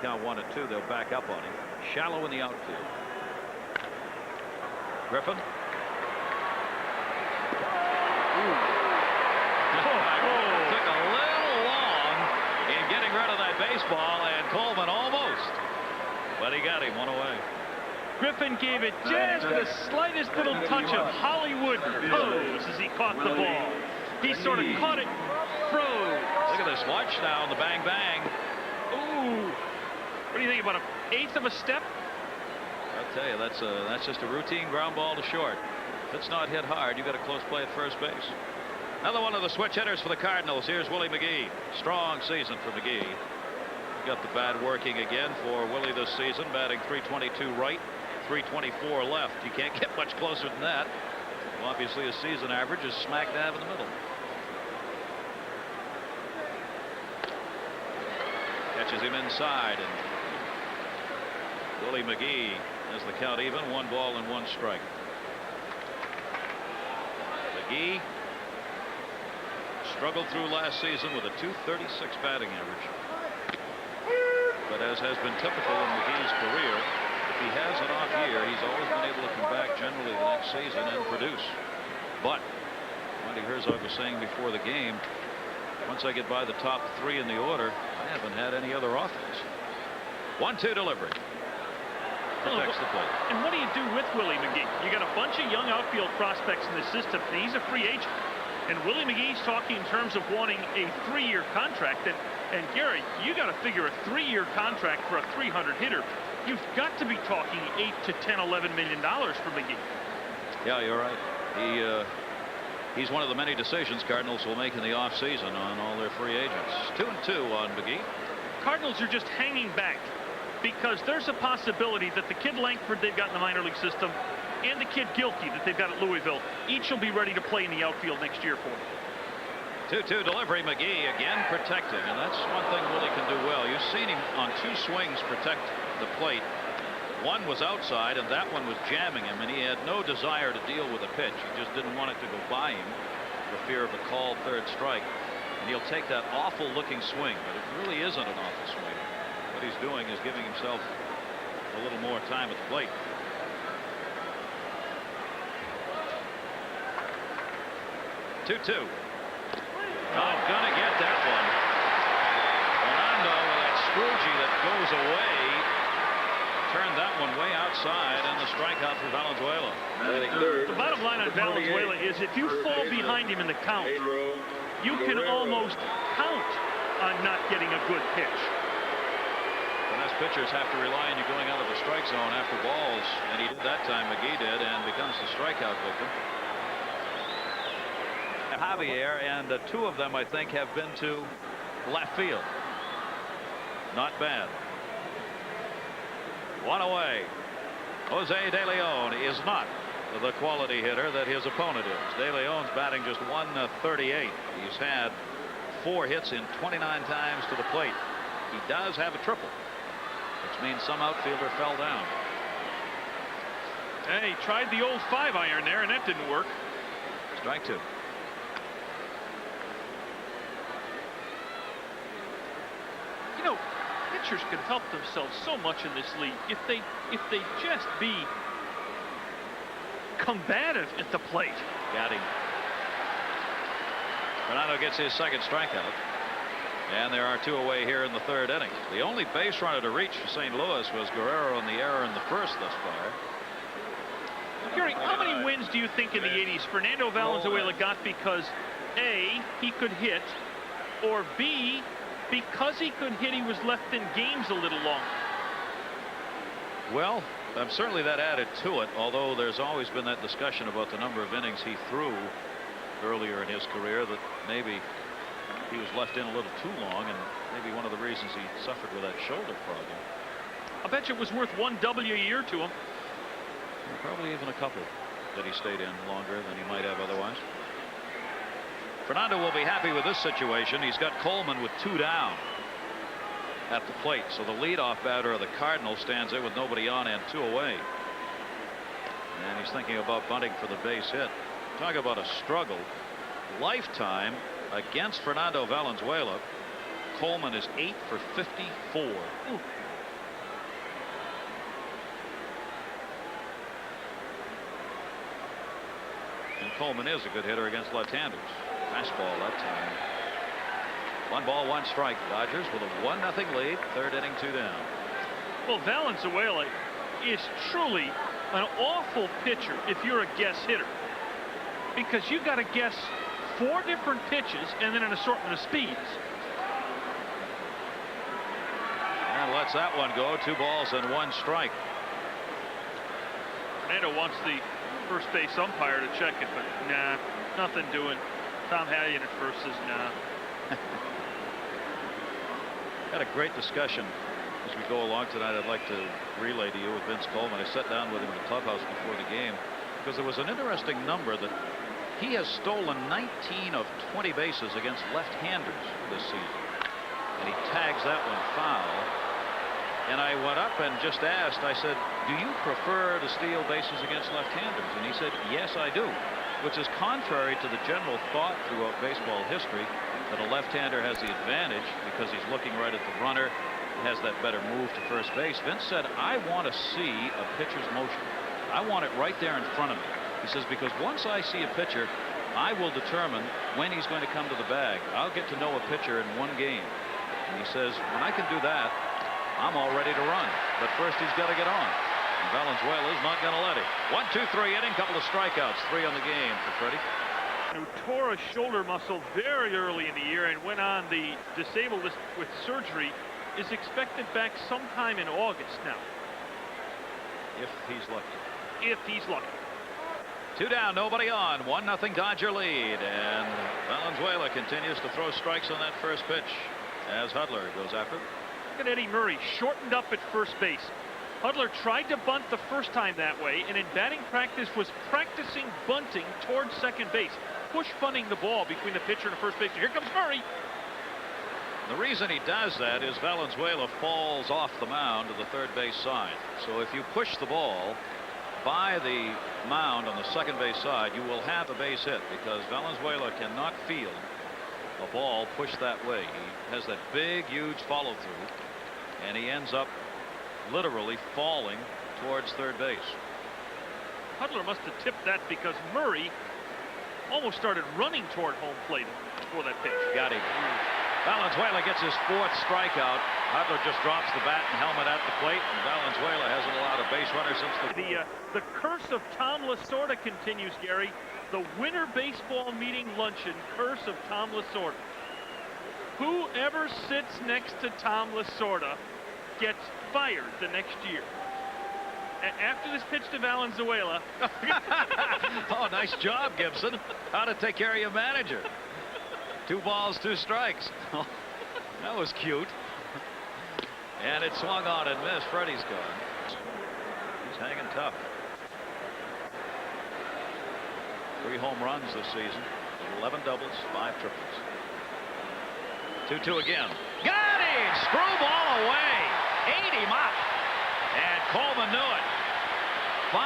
count 1-2. They'll back up on him. Shallow in the outfield. Griffin. Took a little long in getting rid of that baseball, and Coleman almost. But he got him one away. Griffin gave it just the slightest little touch of Hollywood pose as he caught the ball. He sort of caught it, froze. Look at this. Watch now the bang bang. Ooh. What do you think, about an eighth of a step? I'll tell you, that's just a routine ground ball to short. If it's not hit hard, you got a close play at first base. Another one of the switch hitters for the Cardinals. Here's Willie McGee. Strong season for McGee. Got the bat working again for Willie this season, batting .322 right, .324 left. You can't get much closer than that. Well, obviously his season average is smack dab in the middle. Catches him inside, and Willie McGee has the count even. 1 ball and 1 strike. McGee struggled through last season with a .236 batting average. But as has been typical in McGee's career, if he has an off year, he's always been able to come back generally the next season and produce. But Monty Herzog was saying before the game, once I get by the top 3 in the order, I haven't had any other offense. 1-2 delivery. Protects the plate. And what do you do with Willie McGee? You got a bunch of young outfield prospects in the system, and he's a free agent. And Willie McGee's talking in terms of wanting a 3-year contract. And Gary, you got to figure a 3-year contract for a 300 hitter. You've got to be talking $8 to $10, $11 million for McGee. Yeah, you're right. He's one of the many decisions Cardinals will make in the offseason on all their free agents. 2-2 on McGee. Cardinals are just hanging back because there's a possibility that the kid Langford they've got in the minor league system and the kid Gilkey that they've got at Louisville each will be ready to play in the outfield next year for him. 2-2 delivery. McGee again protecting, and that's one thing Willie can do well. You've seen him on 2 swings protect the plate. One was outside, and that one was jamming him, and he had no desire to deal with a pitch. He just didn't want it to go by him for fear of a called 3rd strike. And he'll take that awful looking swing, but it really isn't an awful swing. What he's doing is giving himself a little more time at the plate. 2-2. Not gonna get that one. Fernando with that Scroogey that goes away. Turned that one way outside, and the strikeout for Valenzuela. The bottom line on Valenzuela is if you fall behind him in the count, you can almost count on not getting a good pitch. And as pitchers have to rely on you going out of the strike zone after balls, and he did that time, McGee did, and becomes the strikeout victim. Javier, and 2 of them I think have been to left field. Not bad. 1 away. Jose De Leon is not the quality hitter that his opponent is. De Leon's batting just .138. He's had 4 hits in 29 times to the plate. He does have a triple, which means some outfielder fell down. And he tried the old 5-iron there, and that didn't work. Strike 2. You know, pitchers can help themselves so much in this league if they just be combative at the plate. Got him. Fernando gets his 2nd strikeout, and there are 2 away here in the 3rd inning. The only base runner to reach for St. Louis was Guerrero on the error in the 1st thus far. Gary, how many wins do you think in the 80s Fernando Valenzuela got because A, he could hit, or B, because he could hit, he was left in games a little longer? Well, certainly that added to it, although there's always been that discussion about the number of innings he threw earlier in his career, that maybe he was left in a little too long, and maybe one of the reasons he suffered with that shoulder problem. I bet you it was worth 1 W a year to him. Probably even a couple that he stayed in longer than he might have otherwise. Fernando will be happy with this situation. He's got Coleman with 2 down at the plate, so the leadoff batter of the Cardinals stands there with nobody on and 2 away. And he's thinking about bunting for the base hit. Talk about a struggle. Lifetime against Fernando Valenzuela. Coleman is 8 for 54. Ooh. And Coleman is a good hitter against left-handers. Fastball that time. 1 ball, 1 strike. Dodgers with a 1-0 lead. 3rd inning, 2 down. Well, Valenzuela is truly an awful pitcher if you're a guess hitter, because you've got to guess 4 different pitches and then an assortment of speeds. And lets that one go. 2 balls and 1 strike. Fernando wants the first base umpire to check it, but nah, nothing doing. Tom Hallion at first says nah. Had a great discussion as we go along tonight. I'd like to relay to you with Vince Coleman. I sat down with him in the clubhouse before the game because there was an interesting number that he has stolen 19 of 20 bases against left-handers this season, and he tags that one foul. And I went up and just asked, I said, do you prefer to steal bases against left-handers? And he said, yes, I do, which is contrary to the general thought throughout baseball history that a left-hander has the advantage because he's looking right at the runner, has that better move to first base. Vince said, I want to see a pitcher's motion. I want it right there in front of me. He says, because once I see a pitcher, I will determine when he's going to come to the bag. I'll get to know a pitcher in 1 game. And he says, when I can do that, I'm all ready to run. But first he's got to get on. And Valenzuela is not going to let him. 1-2-3 inning, couple of strikeouts, 3 on the game for Freddie. Who tore a shoulder muscle very early in the year and went on the disabled list with surgery, is expected back sometime in August now. If he's lucky. If he's lucky. 2 down, nobody on. 1-0 Dodger lead. And Valenzuela continues to throw strikes on that first pitch as Hudler goes after it. Look at Eddie Murray, shortened up at first base. Hudler tried to bunt the first time that way, and in batting practice was practicing bunting towards second base, push bunting the ball between the pitcher and the first base. Here comes Murray. The reason he does that is Valenzuela falls off the mound to the third base side. So if you push the ball by the mound on the second base side, you will have a base hit because Valenzuela cannot field a ball pushed that way. He has that big, huge follow through, and he ends up literally falling towards third base. Hudler must have tipped that because Murray almost started running toward home plate before that pitch. Got him. Valenzuela gets his 4th strikeout. Hudler just drops the bat and helmet at the plate, and Valenzuela hasn't allowed a base runner since the curse of Tom Lasorda continues, Gary. The winter baseball meeting luncheon curse of Tom Lasorda. Whoever sits next to Tom Lasorda gets fired the next year. After this pitch to Valenzuela. Oh, nice job, Gibson. How to take care of your manager. 2 balls, 2 strikes. That was cute. And it swung on and missed. Freddie's gone. He's hanging tough. 3 home runs this season. 11 doubles, 5 triples. 2-2 again. Got him! Screwball away. Ate him up. And Coleman knew it. 5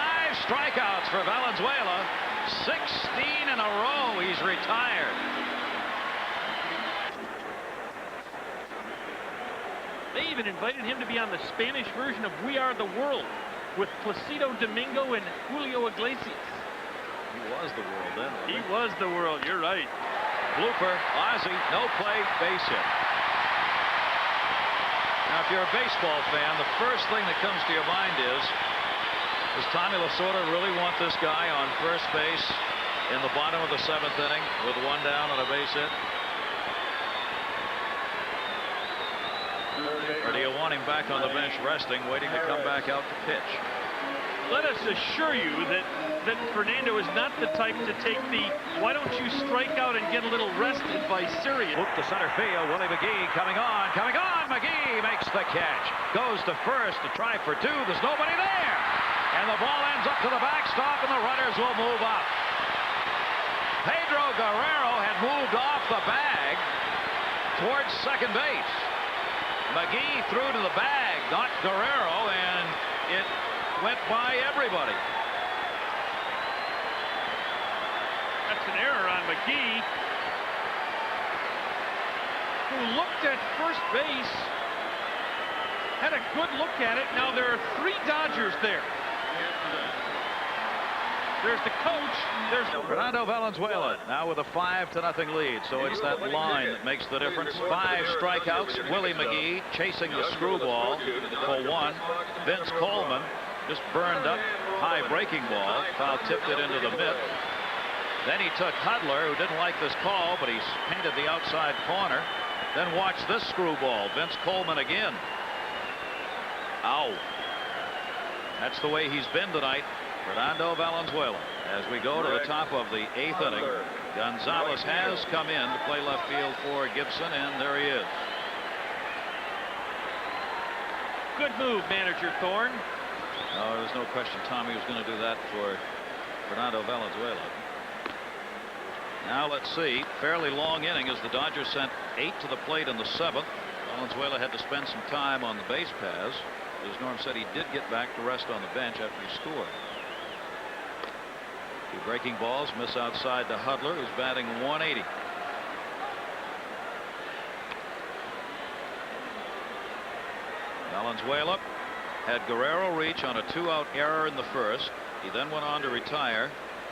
strikeouts for Valenzuela. 16 in a row. He's retired. They even invited him to be on the Spanish version of We Are the World with Placido Domingo and Julio Iglesias. He was the world then. He was the world. You're right. Blooper, Ozzie, no play, base hit. Now, if you're a baseball fan, the first thing that comes to your mind is does Tommy Lasorda really want this guy on first base in the bottom of the 7th inning with 1 down on a base hit? Or do you want him back on the bench resting, waiting to come back out to pitch? Let us assure you that Fernando is not the type to take the why don't you strike out and get a little rest advice serious. Look to center field. Willie McGee coming on. McGee makes the catch. Goes to first to try for 2. There's nobody there. And the ball ends up to the backstop, and the runners will move up. Pedro Guerrero had moved off the bag towards second base. McGee threw to the bag, not Guerrero, and it went by everybody. That's an error on McGee. who looked at first base, had a good look at it. Now there are 3 Dodgers there. There's the coach. There's Fernando Valenzuela now with a 5-0 lead. So it's that line that makes the difference. 5 strikeouts. Willie McGee chasing the screwball for 1. Vince Coleman just burned up high breaking ball. Foul tipped it into the mitt. Then he took Hudler, who didn't like this call, but he's painted the outside corner. Then watch this screwball. Vince Coleman again. Ow. That's the way he's been tonight. Fernando Valenzuela. As we go to the top of the 8th inning, Gonzalez has come in to play left field for Gibson, and there he is. good move, manager Thorne. No, there's no question Tommy was going to do that for Fernando Valenzuela. Now let's see. Fairly long inning as the Dodgers sent 8 to the plate in the 7th. Valenzuela had to spend some time on the base paths. As Norm said, he did get back to rest on the bench after he scored. 2 breaking balls miss outside to Hudler, who's batting 180. Valenzuela had Guerrero reach on a 2-out error in the first. He then went on to retire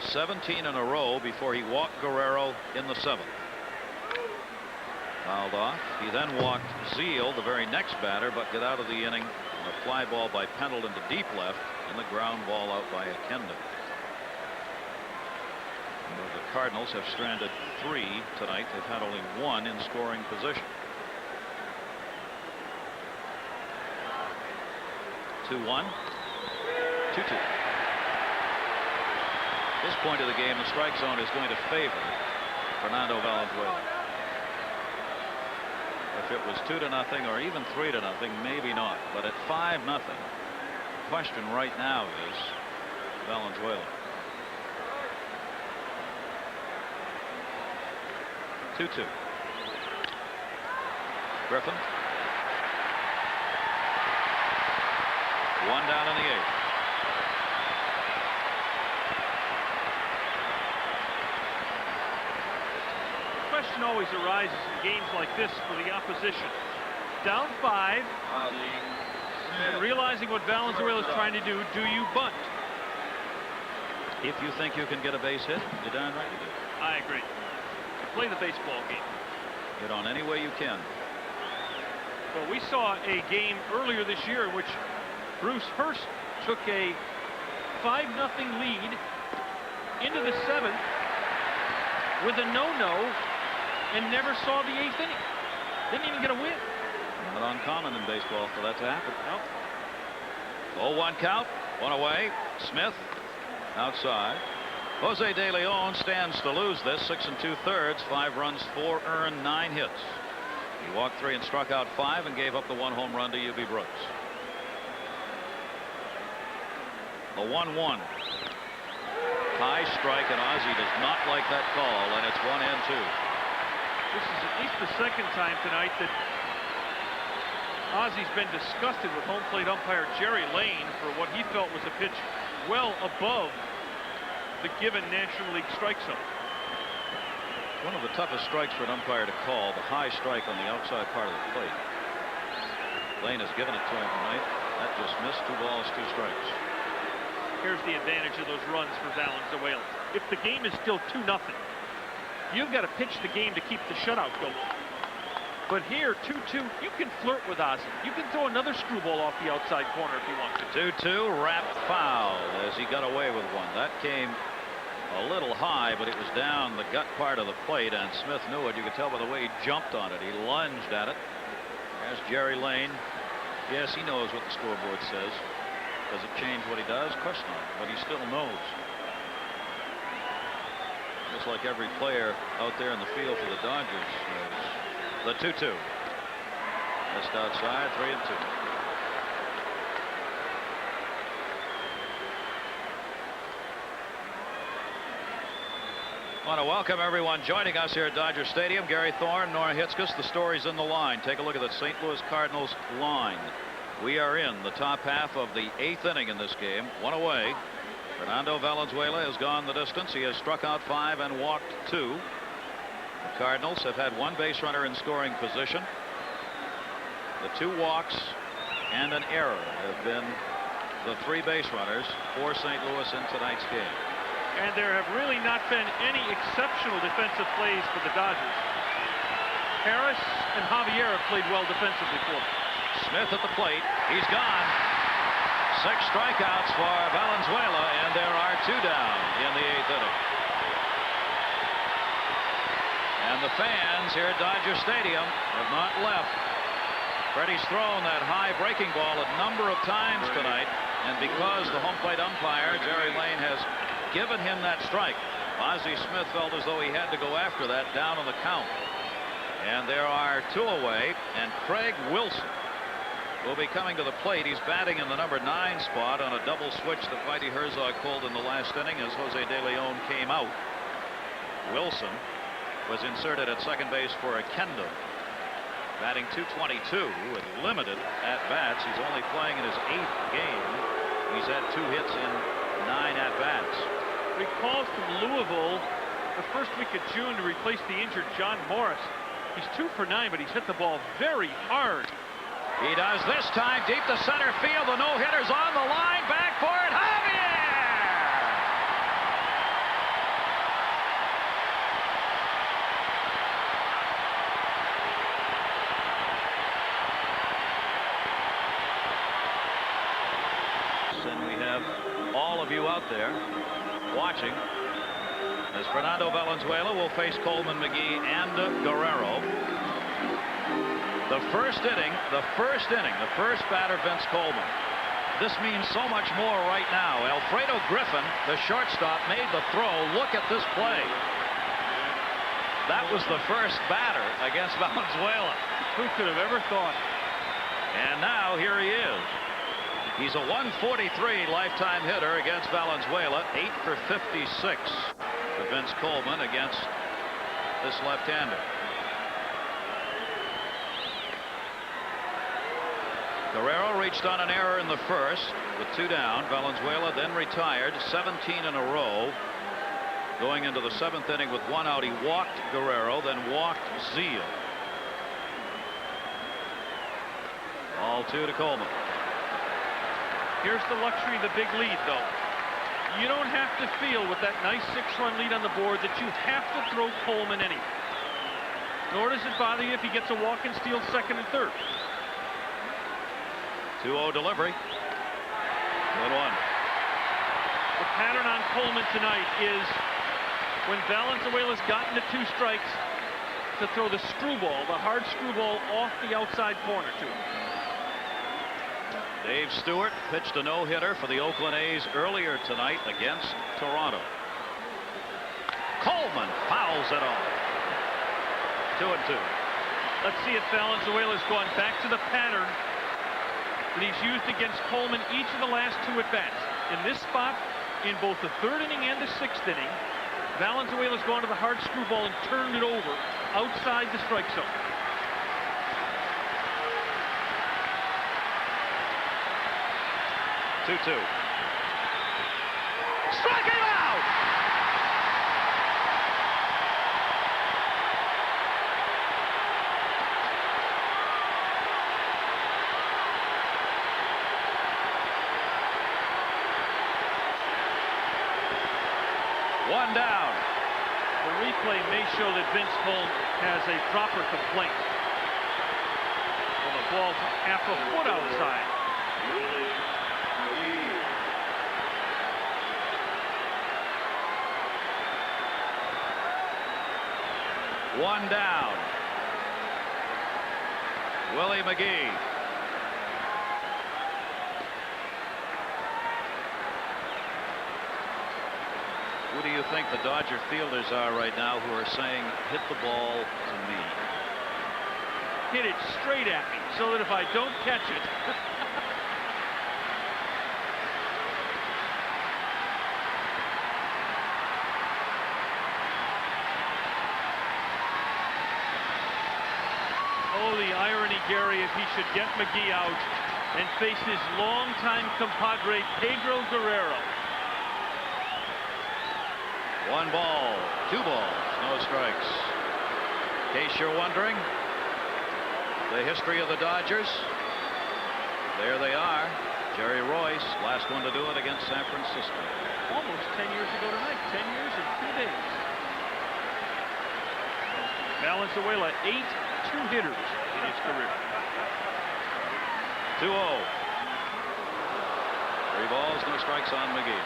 17 in a row before he walked Guerrero in the 7th. Fouled off. He then walked Zeal, the very next batter, but get out of the inning on a fly ball by Pendleton to deep left and the ground ball out by Akenda. The Cardinals have stranded 3 tonight. They've had only 1 in scoring position. 2-1. 2-2. This point of the game, the strike zone is going to favor Fernando Valenzuela. If it was 2-0 or even 3-0, maybe not. But at 5-0, the question right now is Valenzuela. 2-2. Griffin. 1 down in the 8th. The question always arises in games like this for the opposition. Down 5, and realizing what Valenzuela is trying to do you bunt? If you think you can get a base hit, you're darn right you do. I agree. Play the baseball game. Hit on any way you can. Well, we saw a game earlier this year in which Bruce Hurst took a 5-0 lead into the 7th with a no-no and never saw the 8th inning. Didn't even get a win. Not uncommon in baseball for that to happen. Nope. 0-1 count. 1 away. Smith outside. Jose De Leon stands to lose this. 6 2/3. 5 runs, 4 earned, 9 hits. He walked 3 and struck out 5 and gave up the 1 home run to UB Brooks. The 1-1. High strike, and Ozzie does not like that call, and it's 1-2. This is at least the second time tonight that Ozzie's been disgusted with home plate umpire Jerry Lane for what he felt was a pitch well above the given National League strike zone. One of the toughest strikes for an umpire to call, the high strike on the outside part of the plate. Lane has given it to him tonight. That just missed. 2 balls, 2 strikes. Here's the advantage of those runs for Valenzuela. If the game is still 2-0, you've got to pitch the game to keep the shutout going. But here, 2-2, you can flirt with Ozzie. You can throw another screwball off the outside corner if you want to. 2-2, wrapped foul as he got away with one. That came a little high, but it was down the gut part of the plate, and Smith knew it. You could tell by the way he jumped on it. He lunged at it. There's Jerry Lane. Yes, he knows what the scoreboard says. Does it change what he does? Of course not, but he still knows. Just like every player out there in the field for the Dodgers knows. The 2-2. Missed outside, 3-2. I want to welcome everyone joining us here at Dodger Stadium. Gary Thorne, Nora Hitzkes. The stories in the line. Take a look at the St. Louis Cardinals line. We are in the top half of the 8th inning in this game. 1 away. Fernando Valenzuela has gone the distance. He has struck out 5 and walked 2. The Cardinals have had one base runner in scoring position. The 2 walks and an error have been the 3 base runners for St. Louis in tonight's game. And there have really not been any exceptional defensive plays for the Dodgers. Harris and Javier have played well defensively for them. Smith at the plate. He's gone. 6 strikeouts for Valenzuela, and there are 2 down in the 8th inning. And the fans here at Dodger Stadium have not left. Freddie's thrown that high breaking ball a number of times tonight, and because the home plate umpire, Jerry Lane, has given him that strike, Ozzie Smith felt as though he had to go after that down on the count. And there are 2 away, and Craig Wilson will be coming to the plate. He's batting in the number 9 spot on a double switch that Whitey Herzog pulled in the last inning as Jose De Leon came out. Wilson was inserted at second base for a Kendo, batting .222 with limited at-bats. He's only playing in his 8th game. He's had 2 hits in 9 at-bats. Recalled from Louisville the first week of June to replace the injured John Morris. He's 2 for 9, but he's hit the ball very hard. He does this time deep to center field. The no-hitter's on the line. Back for it. Javier! And we have all of you out there watching as Fernando Valenzuela will face Coleman, McGee, and Guerrero. The first inning, the first batter, Vince Coleman. This means so much more right now. Alfredo Griffin, the shortstop, made the throw. Look at this play. That was the first batter against Valenzuela. Who could have ever thought? And now here he is. He's a 143 lifetime hitter against Valenzuela. 8 for 56 for Vince Coleman against this left-hander. Guerrero reached on an error in the first with 2 down. Valenzuela then retired 17 in a row. Going into the 7th inning with 1 out, he walked Guerrero, then walked Zeal. All 2 to Coleman. Here's the luxury of the big lead, though. You don't have to feel with that nice 6-run lead on the board that you have to throw Coleman anything. Nor does it bother you if he gets a walk and steal second and third. 2-0 delivery. 1-1. The pattern on Coleman tonight is when Valenzuela's gotten to 2 strikes to throw the screwball, the hard screwball off the outside corner to him. Dave Stewart pitched a no-hitter for the Oakland A's earlier tonight against Toronto. Coleman fouls it off. 2-2. Let's see if Valenzuela's gone back to the pattern that he's used against Coleman each of the last 2 at-bats. In this spot, in both the 3rd inning and the 6th inning, Valenzuela's gone to the hard screwball and turned it over outside the strike zone. Strike him out! One down. The replay may show that Vince Coleman has a proper complaint. Well, the ball's half a foot outside. One down. Willie McGee. Who do you think the Dodger fielders are right now who are saying, hit the ball to me? Hit it straight at me so that if I don't catch it. Oh, the irony, Gary, if he should get McGee out and face his longtime compadre, Pedro Guerrero. 1 ball, 2 balls, no strikes. In case you're wondering, the history of the Dodgers. There they are. Jerry Royce, last one to do it against San Francisco. Almost 10 years ago tonight. 10 years and 2 days. Valenzuela, 8 two-hitters in his career. 2-0. 3 balls, no strikes on McGee.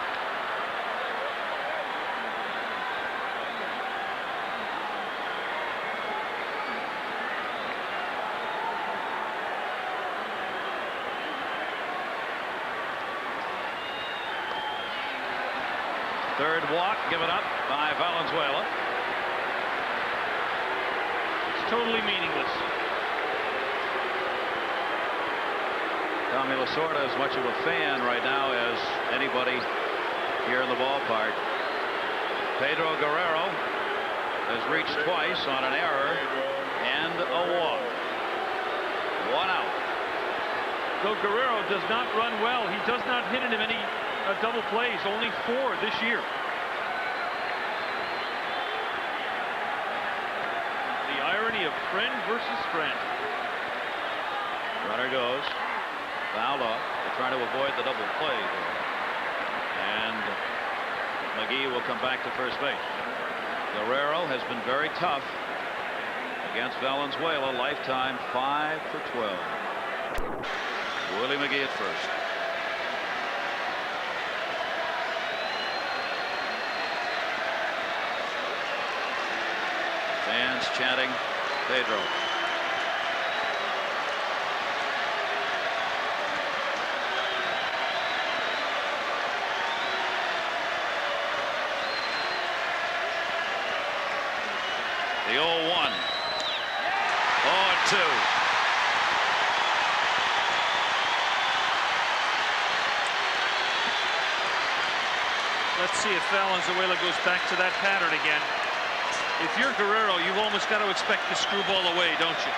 Third walk given up by Valenzuela. It's totally meaningless. Tommy Lasorda is as much of a fan right now as anybody here in the ballpark. Pedro Guerrero has reached twice on an error and a walk. 1 out. Though Guerrero does not run well, he does not hit into many double plays, only 4 this year. The irony of friend versus friend. Runner goes. Fouled off. They're trying to avoid the double play there. And McGee will come back to first base. Guerrero has been very tough against Valenzuela. Lifetime 5 for 12. Willie McGee at first. Fans chanting Pedro. The 0-1. 0-2. Let's see if Valenzuela goes back to that pattern again. If you're Guerrero, you've almost got to expect the screwball away, don't you?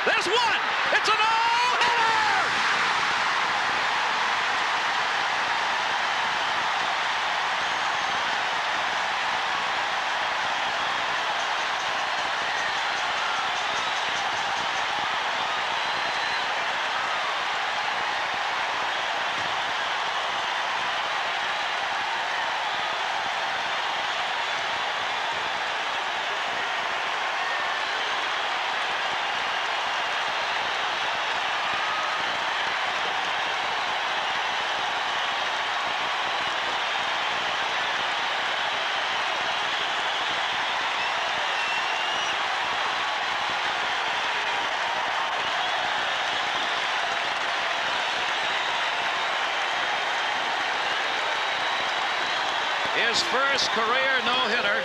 There's one. It's a no-hitter. His first career no-hitter,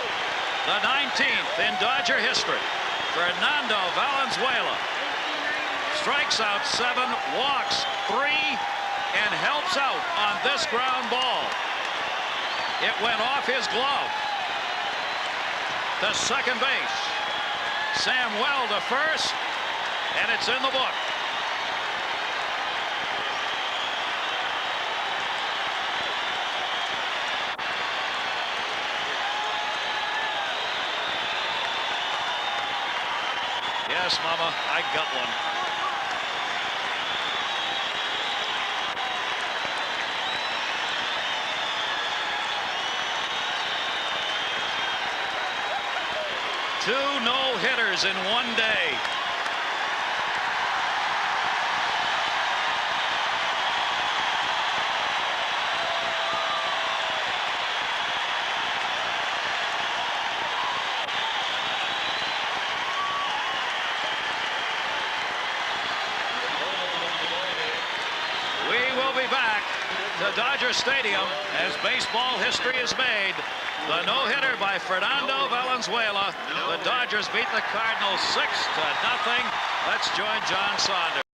the 19th in Dodger history. Fernando Valenzuela strikes out 7, walks 3, and helps out on this ground ball. It went off his glove to second base. Samuel to first, and it's in the book. Yes, Mama, I got one. Two no-hitters in one day. Back to Dodger Stadium as baseball history is made. The no-hitter by Fernando Valenzuela. The Dodgers beat the Cardinals 6-0. Let's join John Saunders.